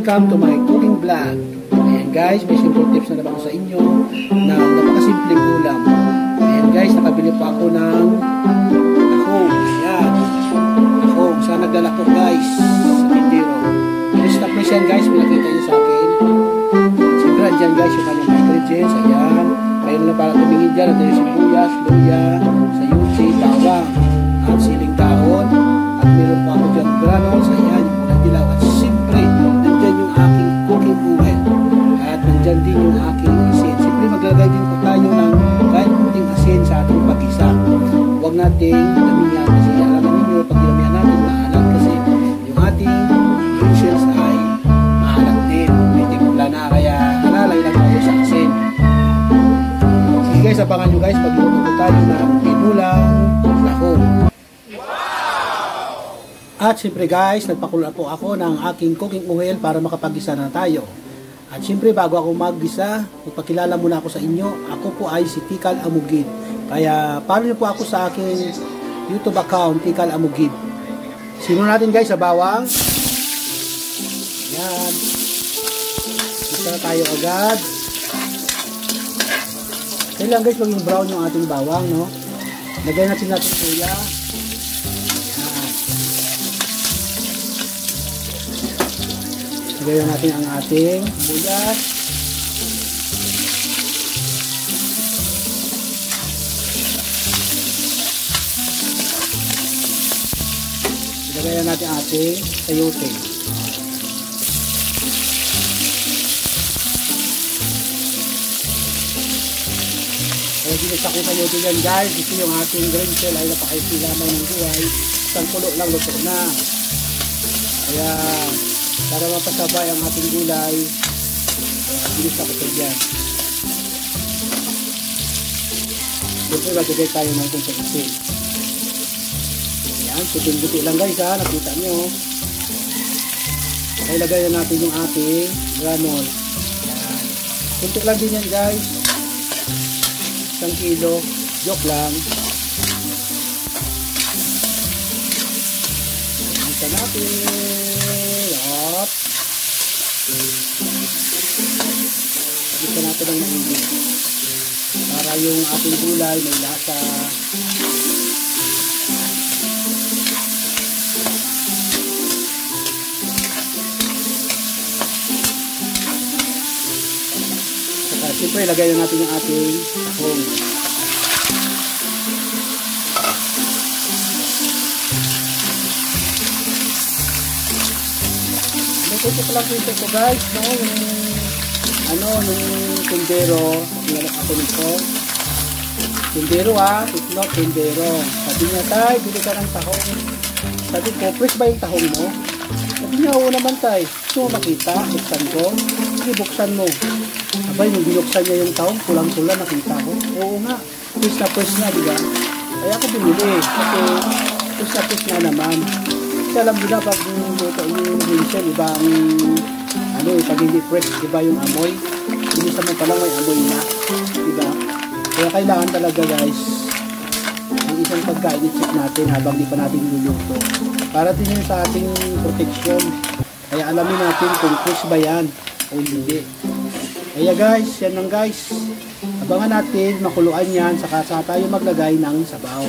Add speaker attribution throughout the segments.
Speaker 1: welcome to my cooking vlog. Ayan guys, may simple tips na naman ako sa inyo na napakasimpleng ulam. Ayan guys, nakabili pa ako ng tahong. Ayan, tahong. Saan naglalako guys? Sa tindero. Please na please yan guys, pinakita niyo sa akin. Siyempre dyan guys, yung kanyang ingredients. Ayan, mayroon na para tumingin dyan. Ito yung sibuyas, luya, sayuti, bawang, at siling dahon. At meron pa ako dyan granules. Ayan, yung mula dilaw. At siyempre, nandyan yung aking cooking oil. At nandyan din yung aking asin. Siyempre, maglalagay din po tayo ng kahit kunting asin sa ating pag-isa. Huwag nating damihan kasi alam ninyo, pag dinamihan natin, maalat kasi yung ating utensils ay maalat din. May timpla na, kaya alalay lang tayo sa asin. Sige guys, abangan nyo guys, magluto po tayo ng pinulang tahong. At siyempre guys, nagpakulo po ako ng aking cooking oil para makapag-gisa na tayo. At siyempre bago ako mag-gisa, magpakilala muna ako sa inyo. Ako po ay si Tikal Amugid. Kaya follow niyo po ako sa aking YouTube account, Tikal Amugid. Sino natin guys sa bawang. Ayan. Gisa na tayo agad. Kailangan guys maging brown yung ating bawang, no? Lagay natin kuya. Lagyan natin ang ating sibuyas. Lagyan natin ang ating sayote. Kaya ginisa ko sayote yan guys. Ito yung ating green shell ay napakaisilamay ng buhay. Isang kulo lang luto na. Kaya para mapasabay ang ating gulay, bilis ako ito dyan. Siyempre, magagay tayo ng kunting asin. Ayan, puting-buti lang guys ha, nakita nyo. Kaya lagay na natin yung ating granule. Ayan. Kunti lang din yan guys. 1 kilo, joke lang. Ito natin. Gusto natin ng maigit para yung ating gulay may lasa. Saka siyempre lagay natin yung ating tahong. Ito pala po ito guys, no? Yung tindero, pinalak ako nito. Tindero it's not tindero. Sabi niya, tay, bili ka ng tahong. Sabi ko, fresh ba yung tahong mo? Sabi niya, oo naman tay. Gusto mo makita, buksan ko. Sige, buksan mo. Abay, yung binuksan niya yung tahong, pulang-pula, nakita ko. Oo nga, fresh na, diba? Kaya ako binili, kasi fresh na naman. Kasi alam nila pag luto yung ginseng, iba ang pag hindi fresh, iba yung amoy. Hindi naman pala may amoy na, diba? Kaya kailangan talaga guys, ang isang pagkain i-check natin habang di pa natin luluto. Para din yun sa ating protection. Kaya alamin natin kung fresh ba yan o hindi. Kaya guys, yan lang guys. Abangan natin, makuluan yan, saka tayo maglagay ng sabaw.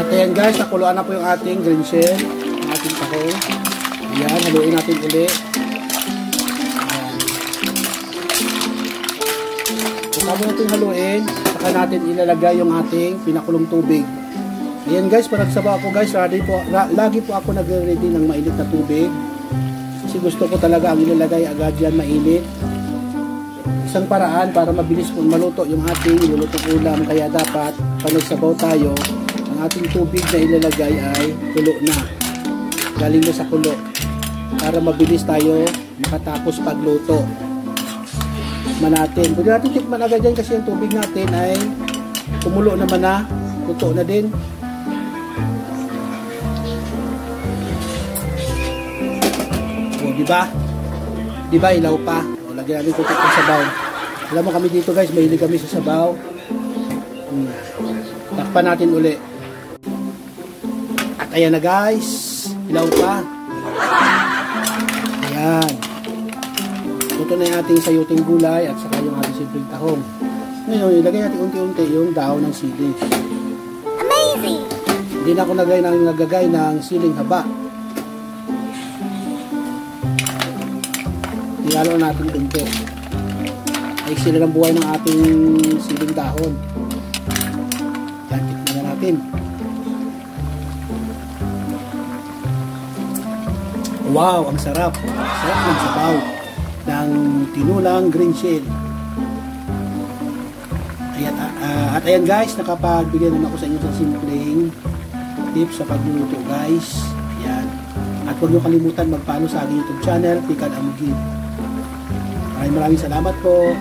Speaker 1: At ayan guys, nakuluan na po yung ating green shell, ang ating tahong. Ayan, haluin natin ulit. Ayan. Bago natin haluin, saka natin ilalagay yung ating pinakulong tubig. Ayan guys, pag nagsabaw ako guys, lagi po ako nagre-ready ng mainit na tubig. Kasi gusto ko talaga ang ilalagay agad yan mainit. Isang paraan para mabilis po maluto yung ating nilulutong ulam. Kaya dapat, pag nagsabaw tayo, ang ating tubig na ilalagay ay kulo na. Galing na sa kulo. Para mabilis tayo makatapos pagluto. Tikman natin. Pwede natin tikman agad yan kasi yung tubig natin ay kumulo naman na. Luto na din. O, diba? Diba ilaw pa? O, lagyan natin tutok ng sabaw. Alam mo kami dito guys, mahilig kami sa sabaw. Takpan natin uli. At ayan na guys, ilaw pa. Yan. Ito na yung ating sayuting gulay at saka yung ating simpleng tahong. Ngayon, ilagay natin unti-unti yung dahon ng sili.
Speaker 2: Amazing!
Speaker 1: Hindi na ako nagagay ng siling haba. Ilalo natin unti. Ay sila ng buhay ng ating siling dahon. Yan, tikman na natin. Wow, ang sarap. Sarap ng sabaw ng tinulang green shell. Ayan, at ayan guys, nakapagbigay naman ako sa inyo sa simpleng tips sa pagluluto guys. Ayan. At huwag niyo kalimutan mag-follow sa aking YouTube channel, Pikad Amugid. Maraming salamat po.